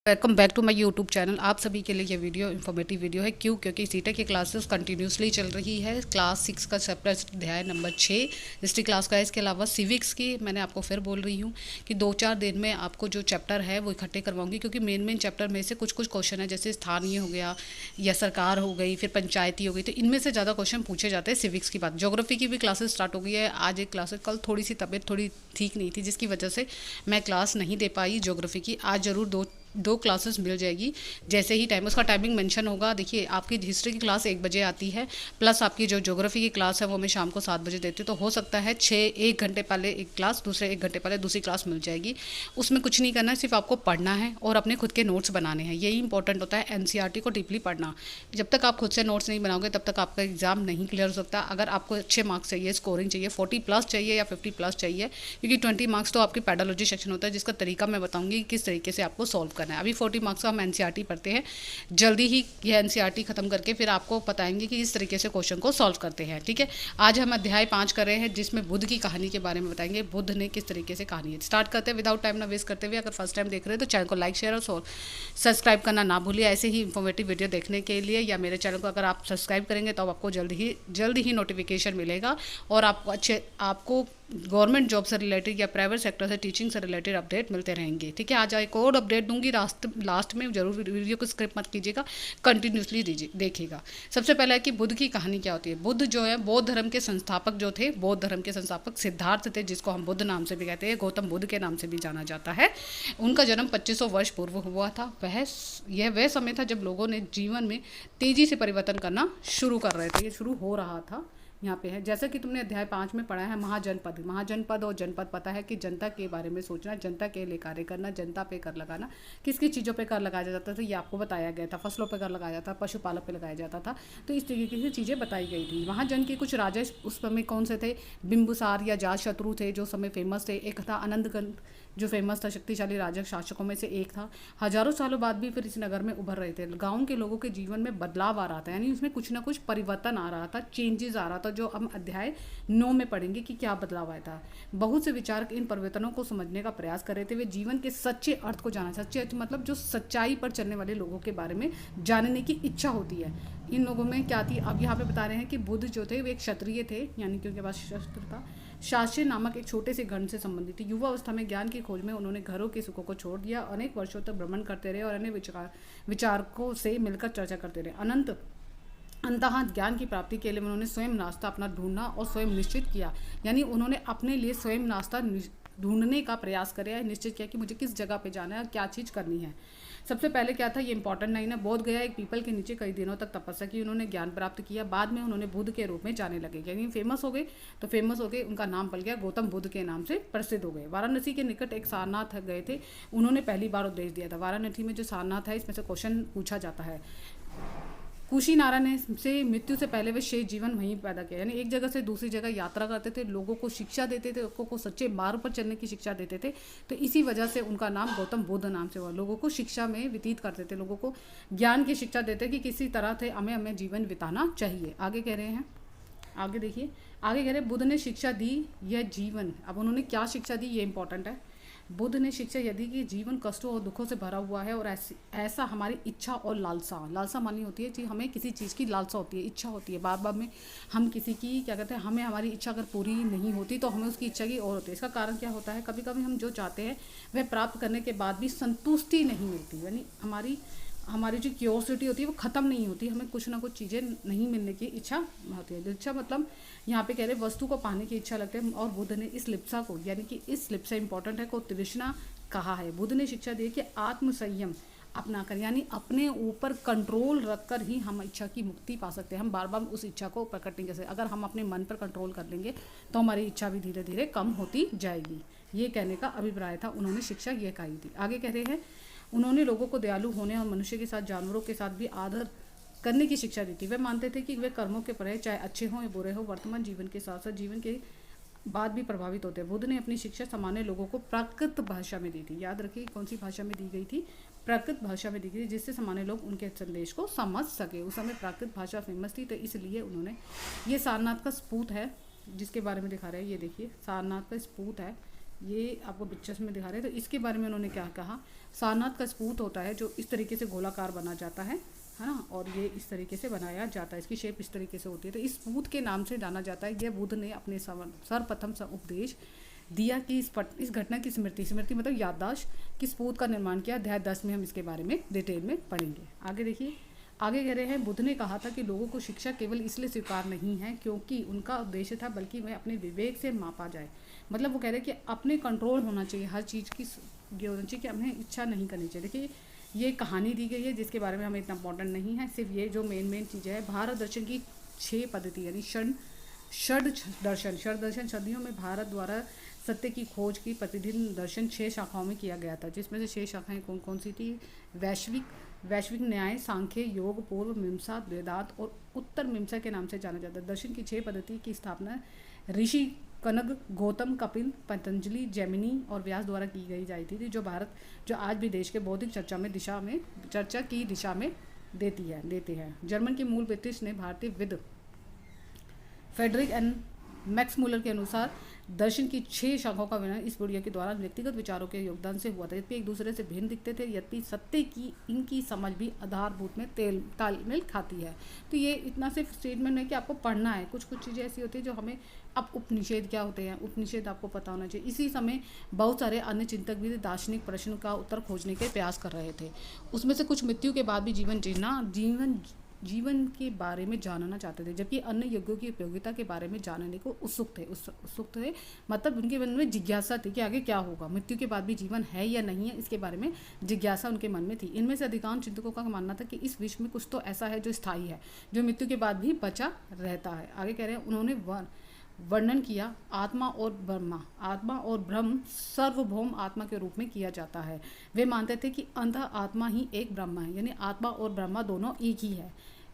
Welcome back to my YouTube channel. आप सभी के लिए ये वीडियो इन्फॉर्मेटिव वीडियो है। क्यों? क्योंकि सीटेट की क्लासेस कंटिन्यूसली चल रही है। क्लास 6 का चैप्टर अध्याय नंबर 6 हिस्ट्री क्लास का है। इसके अलावा सिविक्स की मैंने आपको फिर बोल रही हूँ कि 2-4 दिन में आपको जो चैप्टर है वो इकट्ठे करवाऊंगी, क्योंकि मेन चैप्टर में से कुछ क्वेश्चन है, जैसे स्थानीय हो गया या सरकार हो गई, फिर पंचायती हो गई, तो इनमें से ज़्यादा क्वेश्चन पूछे जाते हैं सिविक्स की बात। ज्योग्राफी की भी क्लासेस स्टार्ट हो गई है। आज एक क्लास, कल थोड़ी सी तबीयत थोड़ी ठीक नहीं थी, जिसकी वजह से मैं क्लास नहीं दे पाई ज्योग्राफी की। आज ज़रूर दो क्लासेस मिल जाएगी जैसे ही टाइम, उसका टाइमिंग मेंशन होगा। देखिए, आपकी हिस्ट्री की क्लास 1 बजे आती है, प्लस आपकी जो ज्योग्राफी की क्लास है वो मैं शाम को 7 बजे देती हूँ। तो हो सकता है 1 घंटे पहले एक क्लास, दूसरे 1 घंटे पहले दूसरी क्लास मिल जाएगी। उसमें कुछ नहीं करना है, सिर्फ आपको पढ़ना है और अपने खुद के नोट्स बनाने हैं। यही इंपॉर्टेंट होता है, एनसीईआरटी को डीपली पढ़ना। जब तक आप खुद से नोट्स नहीं बनाओगे तब तक आपका एग्जाम नहीं क्लियर हो सकता। अगर आपको अच्छे मार्क्स चाहिए, स्कोरिंग चाहिए, 40+ चाहिए या 50+ चाहिए, क्योंकि 20 मार्क्स तो आपकी पैडोलॉजी सेक्शन होता है, जिसका तरीका मैं बताऊंगी किस तरीके से आपको सॉल्व करना है। अभी 40 मार्क्स हम एनसीईआरटी पढ़ते हैं, जल्दी ही यह एनसीईआरटी खत्म करके फिर आपको बताएंगे कि इस तरीके से क्वेश्चन को सॉल्व करते हैं। ठीक है, आज हम अध्याय 5 कर रहे हैं, जिसमें बुद्ध की कहानी के बारे में बताएंगे। बुद्ध ने किस तरीके से कहानी है। स्टार्ट करते हैं विदाउट टाइम ना वेस्ट करते हुए। अगर फर्स्ट टाइम देख रहे हैं तो चैनल को लाइक, शेयर और सब्सक्राइब करना ना भूलिए। ऐसे ही इंफॉर्मेटिव वीडियो देखने के लिए, या मेरे चैनल को अगर आप सब्सक्राइब करेंगे तो आपको जल्दी ही नोटिफिकेशन मिलेगा और आपको गवर्नमेंट जॉब से रिलेटेड या प्राइवेट सेक्टर से टीचिंग से रिलेटेड अपडेट मिलते रहेंगे। ठीक है, आज एक और अपडेट दूंगी लास्ट में। जरूर वीडियो को स्किप मत कीजिएगा, कंटिन्यूसली देखिएगा। सबसे पहले है कि बुद्ध की कहानी क्या होती है। बुद्ध जो है, बौद्ध धर्म के संस्थापक जो थे, बौद्ध धर्म के संस्थापक सिद्धार्थ थे, जिसको हम बुद्ध नाम से भी कहते हैं, गौतम बुद्ध के नाम से भी जाना जाता है। उनका जन्म 2500 वर्ष पूर्व हुआ था। वह समय था जब लोगों ने जीवन में तेजी से परिवर्तन करना शुरू कर रहे थे। ये शुरू हो रहा था। यहाँ पे है, जैसा कि तुमने अध्याय 5 में पढ़ा है, महाजनपद और जनपद। पता है कि जनता के बारे में सोचना, जनता के लिए कार्य करना, जनता पे कर लगाना। किस किस चीज़ों पे कर लगाया जाता था ये आपको बताया गया था। फसलों पे कर लगाया जाता था, पशुपालक पे लगाया जाता था। तो इस तरीके की चीज़ें बताई गई थी। महाजन के कुछ राजा उस समय कौन से थे? बिंबुसार या जातशत्रु थे, जो समय फेमस थे। एक था अनंत, जो फेमस था, शक्तिशाली राजा शासकों में से एक था। हजारों सालों बाद भी फिर इस नगर में उभर रहे थे। गाँव के लोगों के जीवन में बदलाव आ रहा था, यानी उसमें कुछ ना कुछ परिवर्तन आ रहा था, चेंजेस आ रहा था, जो हम अध्याय 9 में पढ़ेंगे कि क्या बदलाव आया था। बहुत से विचारक इन परिवर्तनों को समझने का प्रयास कर रहे थे। वे जीवन के सच्चे अर्थ को जाना, सच्चे अर्थ मतलब जो सच्चाई पर चलने वाले लोगों के बारे में जानने की इच्छा होती है। इन लोगों में क्या थी, अब यहाँ पे बता रहे हैं कि बुद्ध जो थे वे एक क्षत्रिय थे, यानी कि उनके पास शस्त्र था। शास्य नामक एक छोटे से गण से संबंधित थी। युवा अवस्था में ज्ञान की खोज में उन्होंने घरों के सुखों को छोड़ दिया। अनेक वर्षों तक भ्रमण करते रहे और अन्य विचारकों से मिलकर चर्चा करते रहे। अंततः ज्ञान की प्राप्ति के लिए उन्होंने स्वयं रास्ता अपना ढूंढना और स्वयं निश्चित किया, यानी उन्होंने अपने लिए स्वयं रास्ता ढूंढने का प्रयास किया, निश्चित किया कि मुझे किस जगह पे जाना है और क्या चीज़ करनी है। सबसे पहले क्या था, ये इंपॉर्टेंट नहीं है। बोध गया एक पीपल के नीचे कई दिनों तक तपस्या की, उन्होंने ज्ञान प्राप्त किया। बाद में उन्होंने बुद्ध के रूप में जाने लगे, यानी फेमस हो गए, उनका नाम पल गया, गौतम बुद्ध के नाम से प्रसिद्ध हो गए। वाराणसी के निकट एक सारनाथ गए थे, उन्होंने पहली बार उपदेश दिया था। वाराणसी में जो सारनाथ है, इसमें से क्वेश्चन पूछा जाता है। कुशीनारा ने से मृत्यु से पहले वे शेष जीवन वहीं पैदा किया, यानी एक जगह से दूसरी जगह यात्रा करते थे, लोगों को शिक्षा देते थे, लोगों को सच्चे मार्ग पर चलने की शिक्षा देते थे। तो इसी वजह से उनका नाम गौतम बुद्ध नाम से हुआ। लोगों को शिक्षा में व्यतीत करते थे, लोगों को ज्ञान की शिक्षा देते कि किसी तरह से हमें जीवन बिताना चाहिए। आगे कह रहे हैं, आगे देखिए, आगे कह रहे हैं बुद्ध ने शिक्षा दी यह जीवन। अब उन्होंने क्या शिक्षा दी, ये इंपॉर्टेंट है। बुद्ध ने शिक्षा यदि कि जीवन कष्टों और दुखों से भरा हुआ है, और ऐसा हमारी इच्छा और लालसा मानी होती है कि हमें किसी चीज़ की लालसा होती है, इच्छा होती है, बार बार में हम किसी की क्या कहते हैं, हमें हमारी इच्छा अगर पूरी नहीं होती तो हमें उसकी इच्छा की और होती है। इसका कारण क्या होता है, कभी कभी हम जो चाहते हैं वह प्राप्त करने के बाद भी संतुष्टि नहीं मिलती, यानी हमारी जो क्यूरियोसिटी होती है वो ख़त्म नहीं होती, हमें कुछ ना कुछ चीज़ें नहीं मिलने की इच्छा होती है। इच्छा मतलब यहाँ पे कह रहे वस्तु को पाने की इच्छा लगती है, और बुद्ध ने इस लिप्सा को, यानी कि इस लिप्सा इंपॉर्टेंट है, को तृष्णा कहा है। बुद्ध ने शिक्षा दी कि आत्मसंयम अपना कर, यानी अपने ऊपर कंट्रोल रखकर ही हम इच्छा की मुक्ति पा सकते हैं। हम बार बार उस इच्छा को प्रकट नहीं कर सकते। अगर हम अपने मन पर कंट्रोल कर लेंगे तो हमारी इच्छा भी धीरे धीरे कम होती जाएगी। ये कहने का अभिप्राय था, उन्होंने शिक्षा ये कही थी। आगे कह रहे हैं, उन्होंने लोगों को दयालु होने और मनुष्य के साथ जानवरों के साथ भी आदर करने की शिक्षा दी थी। वे मानते थे कि वे कर्मों के परे, चाहे अच्छे हों या बुरे हों, वर्तमान जीवन के साथ साथ जीवन के बाद भी प्रभावित होते हैं। बुद्ध ने अपनी शिक्षा सामान्य लोगों को प्राकृत भाषा में दी थी। याद रखिए कौन सी भाषा में दी गई थी, प्राकृत भाषा में दी गई, जिससे सामान्य लोग उनके संदेश को समझ सके। उस समय प्राकृत भाषा फेमस थी, तो इसलिए उन्होंने, ये सारनाथ का सपूत है जिसके बारे में दिखा रहे हैं, ये देखिए सारनाथ का सपूत है, ये आपको पिक्चर्स में दिखा रहे हैं। तो इसके बारे में उन्होंने क्या कहा, सारनाथ का स्पूत होता है जो इस तरीके से गोलाकार बना जाता है ना, और ये इस तरीके से बनाया जाता है, इसकी शेप इस तरीके से होती है। तो इस स्पूत के नाम से जाना जाता है। यह बुद्ध ने अपने सर्वप्रथम उपदेश दिया कि इस घटना की स्मृति मतलब याददाश्त कि स्पूत का निर्माण किया। अध्याय 10 में हम इसके बारे में डिटेल में पढ़ेंगे। आगे देखिए, आगे कह रहे हैं, बुद्ध ने कहा था कि लोगों को शिक्षा केवल इसलिए स्वीकार नहीं है क्योंकि उनका उद्देश्य था, बल्कि वह अपने विवेक से मापा जाए। मतलब वो कह रहे हैं कि अपने कंट्रोल होना चाहिए, हर चीज़ की ये होना चाहिए कि हमें इच्छा नहीं करनी चाहिए। देखिए ये कहानी दी गई है जिसके बारे में हमें इतना इंपॉर्टेंट नहीं है, सिर्फ ये जो मेन चीज़ें हैं। भारत दर्शन की 6 पद्धति यानी षड दर्शन सदियों में भारत द्वारा सत्य की खोज की प्रतिदिन दर्शन 6 शाखाओं में किया गया था, जिसमें से 6 शाखाएं कौन कौन सी थी? वैश्विक न्याय, सांख्य, योग, पूर्व मीमांसा, वेदांत और उत्तर मीमांसा के नाम से जाना जाता है। दर्शन की 6 पद्धति की स्थापना ऋषि कनग, गौतम, कपिल, पतंजलि, जैमिनी और व्यास द्वारा की गई जाती थी, जो आज भी देश के बौद्धिक चर्चा की दिशा में देते हैं। जर्मन के मूल ब्रिटिश ने भारतीय with Friedrich and Max Muller के अनुसार दर्शन की 6 शाखाओं का वर्णन इस पीढ़ियों के दौरान व्यक्तिगत विचारों के योगदान से हुआ था। यद्यपि एक दूसरे से भिन्न दिखते थे, यद्यपि सत्य की इनकी समझ भी आधारभूत में तालमेल खाती है। तो ये इतना सिर्फ स्टेटमेंट है कि आपको पढ़ना है। कुछ चीज़ें ऐसी होती है जो हमें, अब उपनिषेध क्या होते हैं, उपनिषेध आपको पता होना चाहिए। इसी समय बहुत सारे अन्य चिंतक भी दार्शनिक प्रश्न का उत्तर खोजने के प्रयास कर रहे थे। उसमें से कुछ मृत्यु के बाद भी जीवन के बारे में जानना चाहते थे, जबकि अन्य यज्ञों की उपयोगिता के बारे में जानने को उत्सुक थे। मतलब उनके मन में जिज्ञासा थी कि आगे क्या होगा, मृत्यु के बाद भी जीवन है या नहीं है, इसके बारे में जिज्ञासा उनके मन में थी। इनमें से अधिकांश चिंतकों का मानना था कि इस विश्व में कुछ तो ऐसा है जो स्थायी है, जो मृत्यु के बाद भी बचा रहता है। आगे कह रहे हैं, उन्होंने वर्णन किया आत्मा और ब्रह्म सार्वभौम आत्मा के रूप में किया जाता है। वे मानते थे कि अंतः आत्मा ही एक ब्रह्म है, यानी आत्मा और ब्रह्मा दोनों एक ही है।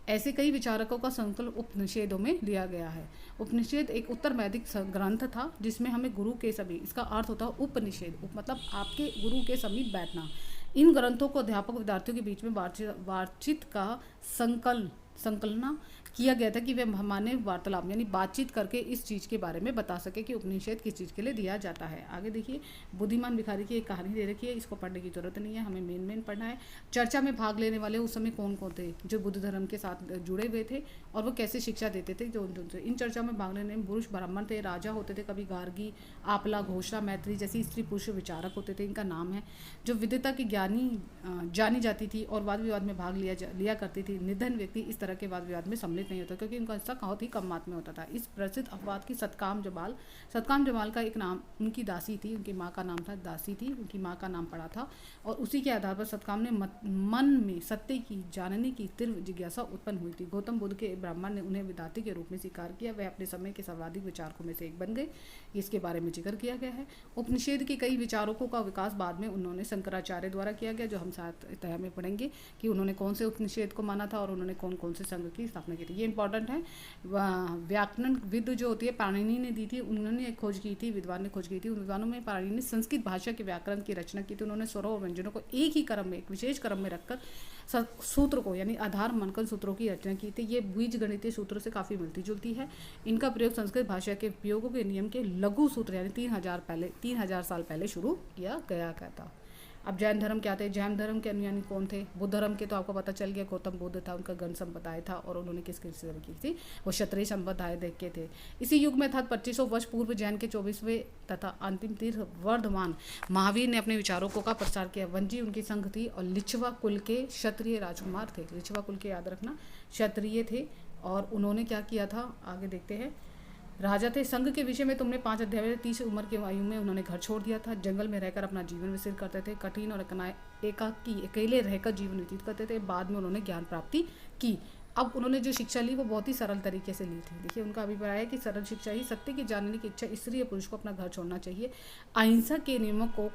ऐसे कई विचारकों का संकल्प उपनिषेदों में लिया गया है। उपनिषेद एक उत्तर वैदिक ग्रंथ था जिसमें हमें गुरु के समीप, इसका अर्थ होता है उपनिषेध, मतलब आपके गुरु के समीप बैठना। इन ग्रंथों को अध्यापक विद्यार्थियों के बीच में बातचीत का संकलना किया गया था कि वे हमारे वार्तालाप यानी बातचीत करके इस चीज़ के बारे में बता सके कि उपनिषेध किस चीज़ के लिए दिया जाता है। आगे देखिए, बुद्धिमान भिखारी की एक कहानी दे रखी है, इसको पढ़ने की जरूरत नहीं है, हमें मेन पढ़ना है। चर्चा में भाग लेने वाले उस समय कौन कौन थे जो बुद्ध धर्म के साथ जुड़े हुए थे और वो कैसे शिक्षा देते थे। जो इन चर्चा में भाग लेने में पुरुष ब्राह्मण थे, राजा होते थे, कभी गार्गी, आपला, घोषणा, मैत्री जैसी स्त्री पुरुष विचारक होते थे, इनका नाम है। जो विद्वता की जानी जाती थी और वाद विवाद में भाग लिया करती थी। निधन व्यक्ति इस तरह के वाद विवाद में सम्मिलित नहीं होता क्योंकि उनका हिस्सा बहुत ही कम मात्रा में होता था। इस प्रसिद्ध अपवाद की सतकाम जमाल का एक नाम उनकी दासी थी, उनकी माँ का नाम था दासी थी, उनकी माँ का नाम पड़ा था और उसी के आधार पर सतकाम ने मन में सत्य की जानने की तीव्र जिज्ञासा उत्पन्न हुई थी। गौतम बुद्ध के ब्राह्मण ने उन्हें विदाती के रूप में स्वीकार किया। वह अपने समय के सर्वाधिक विचारकों में से एक बन गए, इसके बारे में जिक्र किया गया है। उपनिषेध के कई विचारकों का विकास बाद में उन्होंने शंकराचार्य द्वारा किया गया, जो हम साथ तय में पढ़ेंगे कि उन्होंने कौन से उपनिषेध को माना था और उन्होंने कौन कौन से संघ की स्थापना की थी। ये इंपॉर्टेंट है। व्याकरण विद जो होती है पाणिनि ने दी थी, उन्होंने एक खोज की थी, विद्वान ने खोज की थी। उन विद्वानों में पाणिनि ने संस्कृत भाषा के व्याकरण की रचना की थी। उन्होंने स्वरों और व्यंजनों को एक ही क्रम में, एक विशेष क्रम में रखकर सूत्र को यानी आधार मानकर सूत्रों की रचना की थी। ये बीज गणितीय सूत्रों से काफ़ी मिलती जुलती है। इनका प्रयोग संस्कृत भाषा के उपयोगों के नियम के लघु सूत्र यानी 3000 साल पहले शुरू किया गया था। अब जैन धर्म क्या थे? जैन धर्म के अनुयायी कौन थे? बुद्ध धर्म के तो आपको पता चल गया, गौतम बुद्ध था, उनका गण संप्रदाय था और उन्होंने किस तरह की थी, वो क्षत्रिय संप्रदाय देख के थे। इसी युग में था 2500 वर्ष पूर्व जैन के 24वें तथा अंतिम तीर्थ वर्धमान महावीर ने अपने विचारों का प्रसार किया। वंजी उनकी संघ थी और लिच्छवा कुल के क्षत्रिय राजकुमार थे। लिच्छवा कुल के याद रखना, क्षत्रिय थे और उन्होंने क्या किया था, आगे देखते हैं। राजा थे। संघ के विषय में तुमने 5 अध्याय में 30 उम्र की आयु में उन्होंने घर छोड़ दिया था। जंगल में रहकर अपना जीवन व्यतीत करते थे। कठिन और अकेले रहकर जीवन व्यतीत करते थे। बाद में उन्होंने ज्ञान प्राप्ति की। अब उन्होंने जो शिक्षा ली वो बहुत ही सरल तरीके से ली थी। देखिए उनका अभिप्राय है कि सरल शिक्षा ही, सत्य की जानने की इच्छा, स्त्री या पुरुष को अपना घर छोड़ना चाहिए, अहिंसा के नियमों को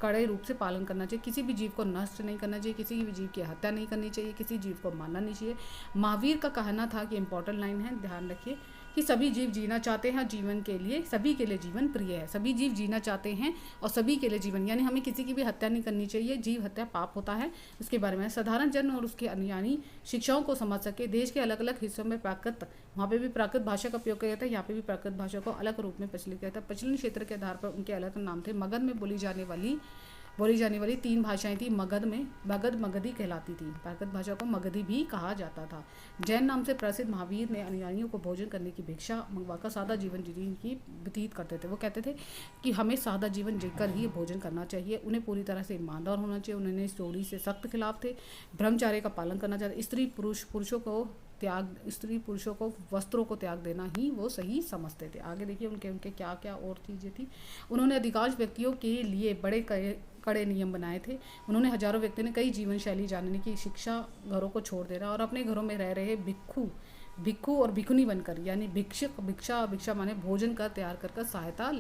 कड़े रूप से पालन करना चाहिए, किसी भी जीव को नष्ट नहीं करना चाहिए, किसी भी जीव की हत्या नहीं करनी चाहिए, किसी जीव को मारना नहीं चाहिए। महावीर का कहना था कि इंपॉर्टेंट लाइन है, ध्यान रखिए, कि सभी जीव जीना चाहते हैं जीवन के लिए, सभी के लिए जीवन प्रिय है। सभी जीव जीना चाहते हैं और सभी के लिए जीवन, यानी हमें किसी की भी हत्या नहीं करनी चाहिए। जीव हत्या पाप होता है, उसके बारे में साधारण जन और उसके अनुयायी शिक्षाओं को समझ सके। देश के अलग अलग हिस्सों में प्राकृत, वहाँ पे भी प्राकृत भाषा का उपयोग किया जाता है, यहाँ पे भी प्राकृत भाषा को अलग रूप में प्रचलित किया जाता है। प्रचलन क्षेत्र के आधार पर उनके अलग नाम थे। मगध में बोली जाने वाली 3 भाषाएं थी। मगध मगधी कहलाती थी। प्राकृत भाषा को मगधी भी कहा जाता था। जैन नाम से प्रसिद्ध महावीर ने अनुयायियों को भोजन करने की भिक्षा मंगवाकर सादा जीवन जीने की व्यतीत करते थे। वो कहते थे कि हमें सादा जीवन जीकर ही भोजन करना चाहिए। उन्हें पूरी तरह से ईमानदार होना चाहिए। उन्होंने चोरी से सख्त खिलाफ थे। ब्रह्मचार्य का पालन करना चाहते। स्त्री पुरुषों को वस्त्रों को त्याग देना ही वो सही समझते थे। आगे देखिए उनके क्या क्या और चीज़ें थी। उन्होंने अधिकांश व्यक्तियों के लिए बड़े कड़े नियम बनाए थे। उन्होंने हजारों व्यक्तियों ने कई जीवन शैली जानने की शिक्षा, घरों को छोड़ देना और अपने घरों में रह रहे भिक्खु और भिखुनी बनकर, यानी भिक्षा माने भोजन का तैयार कर सहायता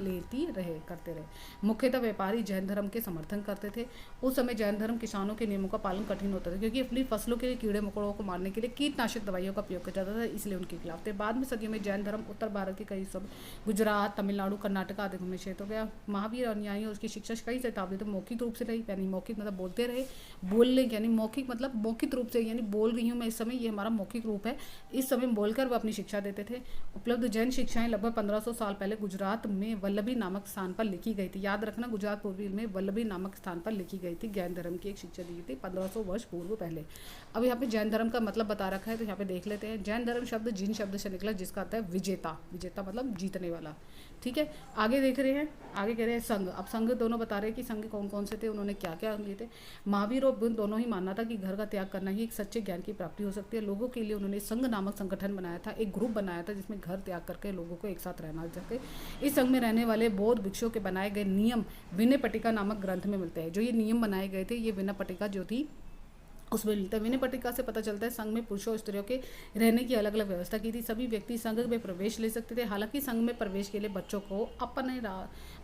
करते रहे। मुख्यतः व्यापारी जैन धर्म के समर्थन करते थे। उस समय जैन धर्म किसानों के नियमों का पालन कठिन होता था, क्योंकि अपनी फसलों के लिए कीड़े मकोड़ों को मारने के लिए कीटनाशक दवाइयों का उपयोग किया जाता था, इसलिए उनके खिलाफ थे। बाद में सदियों में जैन धर्म उत्तर भारत के कई हिस्सों, गुजरात, तमिलनाडु, कर्नाटक आदि में क्षेत्र हो गया। महावीर अनुयायियों उसकी शिक्षा कई शताब्दी तक मौखिक रूप से रही, यानी मौखिक मतलब बोलते रहे, बोलने यानी मौखिक मतलब मौखिक रूप से, यानी बोल रही हूँ मैं इस समय, ये हमारा मौखिक रूप है। इस समय बोलकर वह अपनी शिक्षा देते थे। उपलब्ध जैन शिक्षाएं लगभग 1500 साल पहले गुजरात में वल्लभी नामक स्थान पर लिखी गई थी। याद रखना, गुजरात पूर्वी में वल्लभी नामक स्थान पर लिखी गई थी। जैन धर्म की एक शिक्षा दी गई थी 1500 वर्ष पूर्व पहले। अब यहाँ पे जैन धर्म का मतलब बता रखा है, तो यहाँ पे देख लेते हैं। जैन धर्म शब्द जिन शब्द से निकला, जिसका अर्थ है विजेता। विजेता मतलब जीतने वाला। ठीक है, आगे देख रहे हैं। आगे कह रहे हैं संघ। अब संघ दोनों बता रहे हैं कि संघ कौन कौन से थे, उन्होंने क्या क्या लिए थे। महावीर और बुद्ध दोनों ही मानना था कि घर का त्याग करना ही एक सच्चे ज्ञान की प्राप्ति हो सकती है। लोगों के लिए उन्होंने संघ नामक संगठन बनाया था, एक ग्रुप बनाया था जिसमें घर त्याग करके लोगों को एक साथ रहना सके। इस संघ में रहने वाले बौद्ध भिक्षुओं के बनाए गए नियम विनय पट्टिका नामक ग्रंथ में मिलते हैं। जो ये नियम बनाए गए थे, ये विनय पट्टिका जो थी उसमें मिलता है। विनय पट्टिका से पता चलता है संघ में पुरुषों और स्त्रियों के रहने की अलग अलग व्यवस्था की थी। सभी व्यक्ति संघ में प्रवेश ले सकते थे। हालांकि संघ में प्रवेश के लिए बच्चों को अपने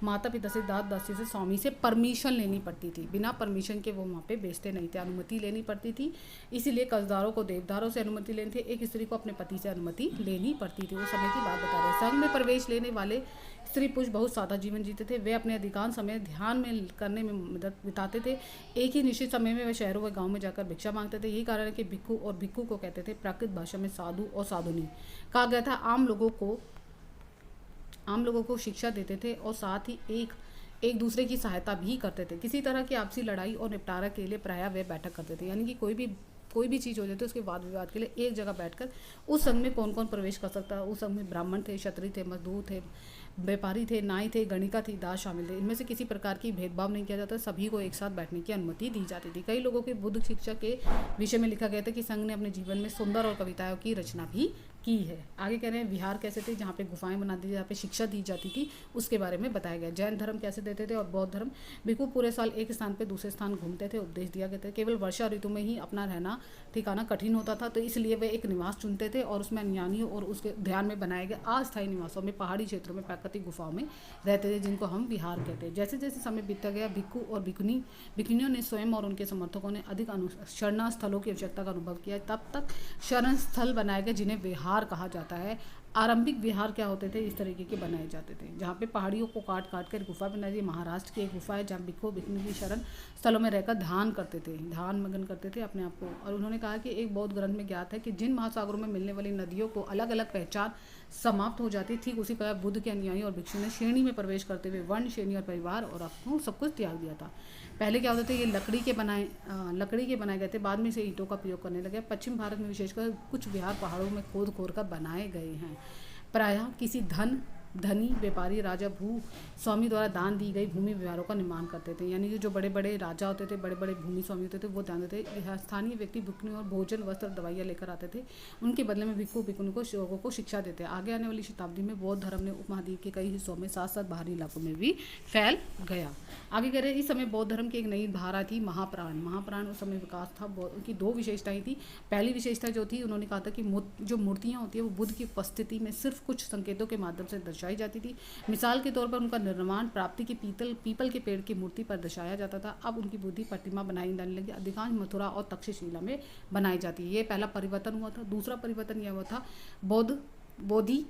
माता पिता से, दादा दासियों से, स्वामी से परमिशन लेनी पड़ती थी। बिना परमिशन के वो वहाँ पे बेचते नहीं थे, अनुमति लेनी पड़ती थी। इसीलिए कर्जदारों को देवदारों से अनुमति लेनी थी। एक स्त्री को अपने पति से अनुमति लेनी पड़ती थी। वो समय की बात बता रहे हैं। संघ में प्रवेश लेने वाले स्त्री पुरुष बहुत सादा जीवन जीते थे। वे अपने अधिकांश समय ध्यान में करने में मदद बिताते थे। एक ही निश्चित समय में वे शहरों व गाँव में जाकर भिक्षा मांगते थे। यही कारण है कि भिक्खु और भिक्खु को कहते थे। प्राकृत भाषा में साधु और साधुनी कहा गया था। आम लोगों को शिक्षा देते थे और साथ ही एक दूसरे की सहायता भी करते थे। किसी तरह की आपसी लड़ाई और निपटारा के लिए प्रायः वे बैठक करते थे, यानी कि कोई भी चीज़ हो जाती है उसके वाद विवाद के लिए एक जगह बैठकर। उस संघ में कौन कौन प्रवेश कर सकता है? उस संघ में ब्राह्मण थे, क्षत्रिय थे, मजदूर थे, व्यापारी थे, नाई थे, गणिका थी, दास शामिल थे। इनमें से किसी प्रकार की भेदभाव नहीं किया जाता, सभी को एक साथ बैठने की अनुमति दी जाती थी। कई लोगों के बुद्ध शिक्षा के विषय में लिखा गया था कि संघ ने अपने जीवन में सुंदर और कविताओं की रचना भी की है। आगे कह रहे हैं विहार कैसे थे, जहाँ पे गुफाएं बना दी, जहाँ पे शिक्षा दी जाती थी, उसके बारे में बताया गया। जैन धर्म कैसे देते थे और बौद्ध धर्म। भिक्खु पूरे साल एक स्थान पे दूसरे स्थान घूमते थे। उपदेश दिया गया था केवल वर्षा ऋतु में ही अपना रहना ठिकाना कठिन होता था, तो इसलिए वे एक निवास चुनते थे और उसमें अनुयायियों और उसके ध्यान में बनाए गए अस्थायी निवासों में, पहाड़ी क्षेत्रों में, प्राकृतिक गुफाओं में रहते थे, जिनको हम विहार कहते हैं। जैसे जैसे समय बीतता गया, भिक्खु और भिक्खुनियों ने स्वयं और उनके समर्थकों ने अधिक शरण स्थलों की आवश्यकता का अनुभव किया। तब तक शरण स्थल बनाए गए जिन्हें विहार कहा जाता है। आरंभिक विहार क्या होते थे, इस तरीके के बनाए जाते थे, जहाँ पे पहाड़ियों को काट काट कर गुफा बनाई थी। महाराष्ट्र की एक गुफा है जहाँ भिक्खु भिक्खुनी की शरण स्थलों में रहकर ध्यान करते थे, ध्यान मगन करते थे अपने आप को। और उन्होंने कहा कि एक बौद्ध ग्रंथ में ज्ञात है कि जिन महासागरों में मिलने वाली नदियों को अलग अलग पहचान समाप्त हो जाती, ठीक उसी प्रकार बुद्ध के अनुयायी और भिक्षु ने श्रेणी में प्रवेश करते हुए वर्ण, श्रेणी और परिवार और अपनों सब कुछ त्याग दिया था। पहले क्या होते थे, ये लकड़ी के बनाए गए थे, बाद में से ईंटों का प्रयोग करने लगे। पश्चिम भारत में विशेषकर कुछ विहार पहाड़ों में खोद कर बनाए गए हैं। प्रायः किसी धनी व्यापारी, राजा, भू स्वामी द्वारा दान दी गई भूमि विहारों का निर्माण करते थे। यानी कि जो बड़े बड़े राजा होते थे, बड़े बड़े भूमि स्वामी होते थे, वो दान देते थे। स्थानीय व्यक्ति भिक्षुओं और भोजन, वस्त्र, दवाइयाँ लेकर आते थे। उनके बदले में भिक्खु भिक्खुनी को लोगों को शिक्षा देते। आगे आने वाली शताब्दी में बौद्ध धर्म ने उपमहाद्वीप के कई हिस्सों में, साथ साथ बाहरी इलाकों में भी फैल गया। आगे कह रहे इस समय बौद्ध धर्म की एक नई धारा थी, महाप्राण उस समय विकास था। उनकी 2 विशेषताएं थी। पहली विशेषता जो थी, उन्होंने कहा था कि जो मूर्तियाँ होती है वो बुद्ध की उपस्थिति में सिर्फ कुछ संकेतों के माध्यम से दर्शाई जाती थी। मिसाल के तौर पर उनका निर्माण प्राप्ति की पीपल के पेड़ की मूर्ति पर दर्शाया जाता था। अब उनकी बुद्धि प्रतिमा बनाई जाने लगी, अधिकांश मथुरा और तक्षशिला में बनाई जाती है। ये पहला परिवर्तन हुआ था। दूसरा परिवर्तन यह हुआ था, बोधि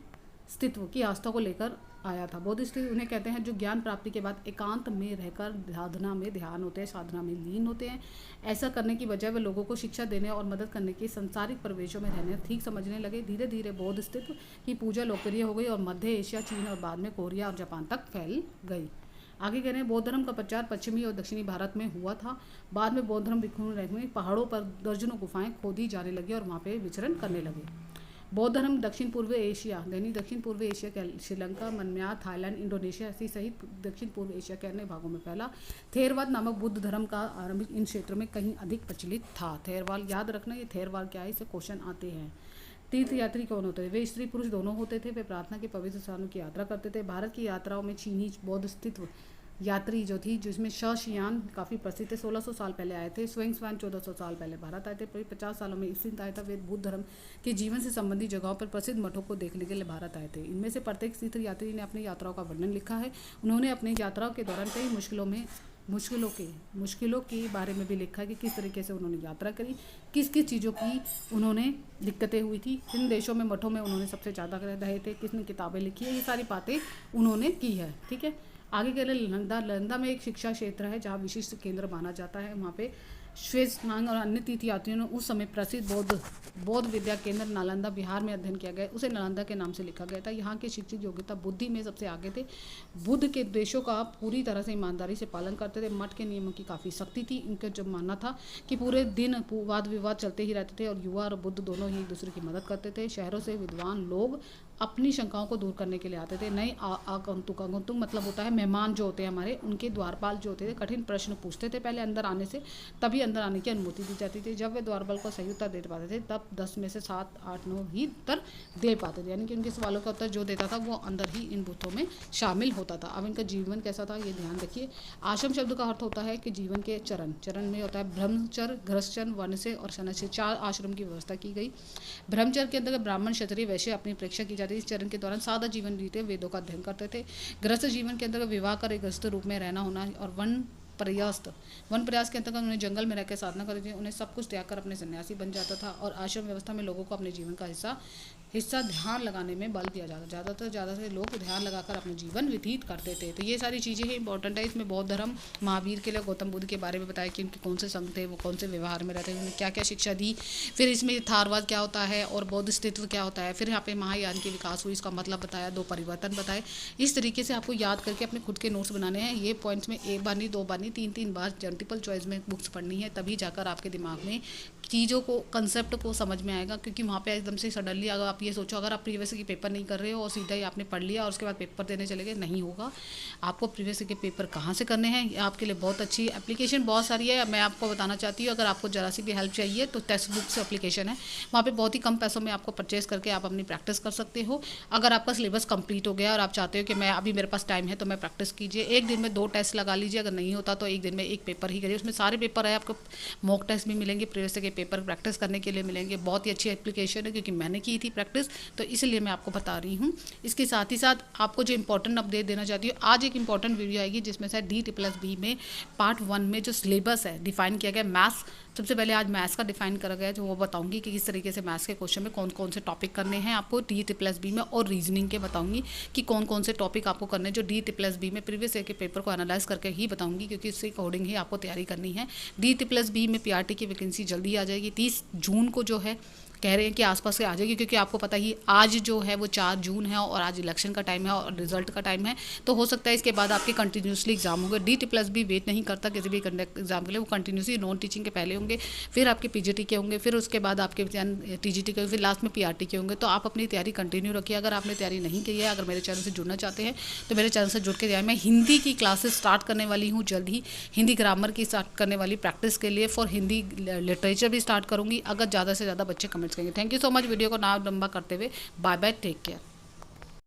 स्थित्व की आस्था को लेकर आया था। बौद्ध स्थित्व उन्हें कहते हैं जो ज्ञान प्राप्ति के बाद एकांत में रहकर साधना में ध्यान होते हैं, साधना में लीन होते हैं। ऐसा करने की बजाय वे लोगों को शिक्षा देने और मदद करने के संसारिक प्रवेशों में रहने ठीक समझने लगे। धीरे धीरे बौद्ध स्थित्व की पूजा लोकप्रिय हो गई और मध्य एशिया, चीन और बाद में कोरिया और जापान तक फैल गई। आगे कह रहे हैं बौद्ध धर्म का प्रचार पश्चिमी और दक्षिणी भारत में हुआ था। बाद में बौद्ध धर्म भिक्षुओं में पहाड़ों पर दर्जनों गुफाएं खोदी जाने लगी और वहाँ पे विचरण करने लगे। बौद्ध धर्म दक्षिण पूर्व एशिया यानी दक्षिण पूर्व एशिया के श्रीलंका, म्यांमार, थाईलैंड, इंडोनेशिया ऐसी सहित दक्षिण पूर्व एशिया के अन्य भागों में फैला। थेरवाद नामक बुद्ध धर्म का आरंभिक इन क्षेत्रों में कहीं अधिक प्रचलित था। थेरवाद याद रखना, ये थेरवाद क्या है, इससे क्वेश्चन आते हैं। तीर्थ यात्री कौन होते थे? वे स्त्री पुरुष दोनों होते थे। वे प्रार्थना के पवित्र स्थानों की यात्रा करते थे। भारत की यात्राओं में चीनी बौद्ध स्थित्व यात्री जो थी, जिसमें शीयान काफ़ी प्रसिद्ध थे, 1600 साल पहले आए थे। स्वान 1400 साल पहले भारत आए थे। 50 सालों में स्थित आया था। वे बुद्ध धर्म के जीवन से संबंधित जगहों पर प्रसिद्ध मठों को देखने के लिए भारत आए थे। इनमें से प्रत्येक तीर्थ यात्री ने अपनी यात्राओं का वर्णन लिखा है। उन्होंने अपनी यात्राओं के दौरान कई मुश्किलों के बारे में भी लिखा है कि किस तरीके से उन्होंने यात्रा करी, किस किस चीज़ों की उन्होंने दिक्कतें हुई थी, किन देशों में मठों में उन्होंने सबसे ज़्यादा रहे थे, किसने किताबें लिखी है, ये सारी बातें उन्होंने की है। ठीक है, आगे के लिए नालंदा में एक शिक्षा क्षेत्र है जहाँ विशिष्ट केंद्र माना जाता है। वहाँ पे श्वेतनांग और अन्य तीर्थयात्रियों ने उस समय प्रसिद्ध बौद्ध विद्या केंद्र नालंदा बिहार में अध्ययन किया गया। उसे नालंदा के नाम से लिखा गया था। यहाँ के शिक्षित योग्यता बुद्धि में सबसे आगे थे। बुद्ध के उपदेशों का पूरी तरह से ईमानदारी से पालन करते थे। मठ के नियमों की काफ़ी सख्ती थी। इनका जब मानना था कि पूरे दिन वाद विवाद चलते ही रहते थे और युवा और बुद्ध दोनों ही एक दूसरे की मदद करते थे। शहरों से विद्वान लोग अपनी शंकाओं को दूर करने के लिए आते थे। नए आगंतुक मतलब होता है मेहमान जो होते हैं हमारे, उनके द्वारपाल जो होते थे कठिन प्रश्न पूछते थे पहले अंदर आने से, तभी अंदर आने की अनुमति दी जाती थी। जब वे द्वारपाल को सही उत्तर दे पाते थे तब 10 में से 7, 8, 9 ही उत्तर दे पाते थे, यानी कि उनके सवालों का उत्तर जो देता था वो अंदर ही इन बूथों में शामिल होता था। अब इनका जीवन कैसा था ये ध्यान रखिए। आश्रम शब्द का अर्थ होता है कि जीवन के चरण में होता है ब्रह्मचर्य, गृहस्थचर्य, वनसे और शनस्य, 4 आश्रम की व्यवस्था की गई। ब्रह्मचर्य के अंतर्गत ब्राह्मण, क्षत्रिय, वैश्य अपनी परीक्षा की जाती थी। इस चरण के दौरान सादा जीवन जीते, वेदों का अध्ययन करते थे। गृहस्थ जीवन के अंतर्गत विवाह कर एक गृहस्थ रूप में रहना होना और वन प्रयास के अंतर्गत उन्हें जंगल में रहकर साधना करती थी। उन्हें सब कुछ त्याग कर अपने सन्यासी बन जाता था। और आश्रम व्यवस्था में लोगों को अपने जीवन का हिस्सा ध्यान लगाने में बल दिया जाता। ज़्यादा से लोग ध्यान लगाकर अपना जीवन व्यतीत करते थे। तो ये सारी चीज़ें ही इंपॉर्टेंट है। इसमें बौद्ध धर्म, महावीर के लिए गौतम बुद्ध के बारे में बताया कि उनके कौन से संघ थे, वो कौन से व्यवहार में रहते हैं, उन्होंने क्या क्या शिक्षा दी। फिर इसमें थारवाद क्या होता है और बौद्ध स्थित्व क्या होता है। फिर यहाँ पे महायान की विकास हुई, इसका मतलब बताया, 2 परिवर्तन बताए। इस तरीके से आपको याद करके अपने खुद के नोट्स बनाने हैं। ये पॉइंट्स में 1 बार नहीं, 2 बार नहीं, 3 बार मल्टीपल चॉइस में बुक्स पढ़नी है, तभी जाकर आपके दिमाग में चीज़ों को, कंसेप्ट को समझ में आएगा। क्योंकि वहाँ पे एकदम से सडनली अगर आप ये सोचो, अगर आप प्रीवियस के पेपर नहीं कर रहे हो और सीधा ही आपने पढ़ लिया और उसके बाद पेपर देने चले गए, नहीं होगा। आपको प्रीवियस के पेपर कहाँ से करने हैं, आपके लिए बहुत अच्छी एप्लीकेशन बहुत सारी है। मैं आपको बताना चाहती हूँ, अगर आपको जरा सी भी हेल्प चाहिए तो टेक्स्ट बुक्स एप्लीकेशन है, वहाँ पे बहुत ही कम पैसों में आपको परचेस करके आप अपनी प्रैक्टिस कर सकते हो। अगर आपका सिलेबस कंप्लीट हो गया और आप चाहते हो कि मैं अभी मेरे पास टाइम है तो मैं प्रैक्टिस कीजिए, 1 दिन में 2 टेस्ट लगा लीजिए। अगर नहीं होता तो 1 दिन में 1 पेपर ही करिए। उसमें सारे पेपर है, आपको मॉक टेस्ट भी मिलेंगे, प्रीवियस के पेपर प्रैक्टिस करने के लिए मिलेंगे। बहुत ही अच्छी एप्लीकेशन है क्योंकि मैंने की थी प्रैक्टिस, तो इसलिए मैं आपको बता रही हूँ। इसके साथ ही साथ आपको जो इंपॉर्टेंट अपडेट देना चाहती हूँ, आज एक इंपॉर्टेंट वीडियो आएगी जिसमें से DSSB में पार्ट 1 में जो सिलेबस है डिफाइन किया गया। मैथ्स सबसे पहले आज मैथ्स का डिफाइन करा गया है, जो वो बताऊंगी कि किस तरीके से मैथ्स के क्वेश्चन में कौन कौन से टॉपिक करने हैं आपको DSSB में, और रीजनिंग के बताऊंगी कि कौन कौन से टॉपिक आपको करने हैं जो DSSB में प्रीवियस ईयर के पेपर को एनालाइज करके ही बताऊंगी, क्योंकि इसके अकॉर्डिंग ही आपको तैयारी करनी है। DSSB में PRT की वैकेंसी जल्दी आ जाएगी, 30 जून को जो है कह रहे हैं कि आसपास से आ जाएगी, क्योंकि आपको पता ही आज जो है वो 4 जून है और आज इलेक्शन का टाइम है और रिजल्ट का टाइम है, तो हो सकता है इसके बाद आपके कंटिन्यूसली एग्जाम होंगे। DSSB वेट नहीं करता किसी भी एग्जाम के लिए, वो कंटिन्यूसली नॉन टीचिंग के पहले होंगे, फिर आपके PGT के होंगे, फिर उसके बाद आपके TGT के, फिर लास्ट में PRT के होंगे। तो आप अपनी तैयारी कंटिन्यू रखिए। अगर आपने तैयारी नहीं की है, अगर मेरे चैनल से जुड़ना चाहते हैं तो मेरे चैनल से जुड़ के जाए। मैं हिंदी की क्लासेस स्टार्ट करने वाली हूँ जल्द ही, हिंदी ग्रामर की स्टार्ट करने वाली प्रैक्टिस के लिए, फॉर हिंदी लिटरेचर भी स्टार्ट करूँगी अगर ज़्यादा से ज़्यादा बच्चे कमेंट्स करेंगे। Thank you so much. Video को ना लंबा करते हुए बाय बाय, टेक केयर।